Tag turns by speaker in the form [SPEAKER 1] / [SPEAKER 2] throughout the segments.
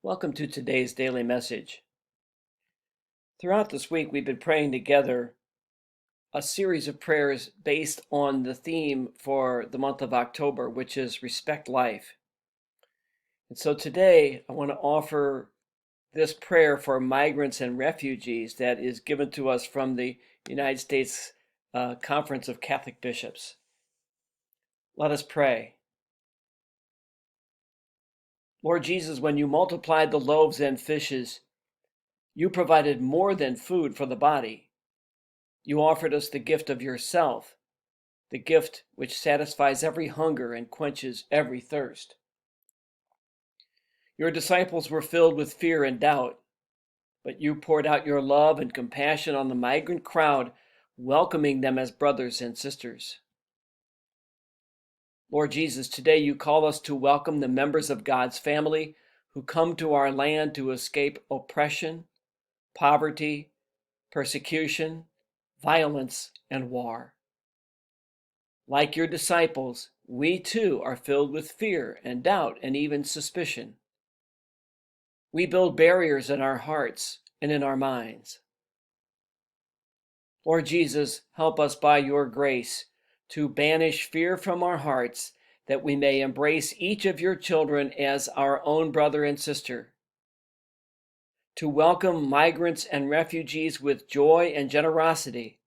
[SPEAKER 1] Welcome to today's daily message. Throughout this week, we've been praying together a series of prayers based on the theme for the month of October, which is Respect Life. And so today, I want to offer this prayer for migrants and refugees that is given to us from the United States Conference of Catholic Bishops. Let us pray. Lord Jesus, when you multiplied the loaves and fishes, you provided more than food for the body. You offered us the gift of yourself, the gift which satisfies every hunger and quenches every thirst. Your disciples were filled with fear and doubt, but you poured out your love and compassion on the migrant crowd, welcoming them as brothers and sisters. Lord Jesus, today you call us to welcome the members of God's family who come to our land to escape oppression, poverty, persecution, violence, and war. Like your disciples, we too are filled with fear and doubt and even suspicion. We build barriers in our hearts and in our minds. Lord Jesus, help us by your grace to banish fear from our hearts, that we may embrace each of your children as our own brother and sister, to welcome migrants and refugees with joy and generosity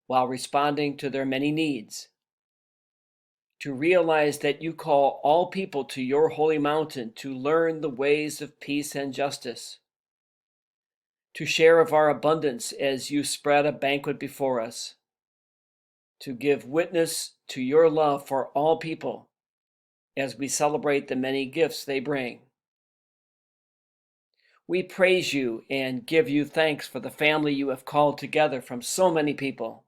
[SPEAKER 1] while responding to their many needs, to realize that you call all people to your holy mountain to learn the ways of peace and justice, to share of our abundance as you spread a banquet before us, to give witness to your love for all people as we celebrate the many gifts they bring. We praise you and give you thanks for the family you have called together from so many people.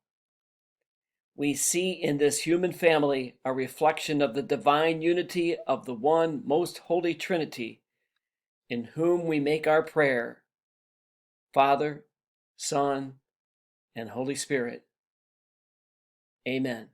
[SPEAKER 1] We see in this human family a reflection of the divine unity of the one most holy Trinity, in whom we make our prayer, Father, Son, and Holy Spirit. Amen.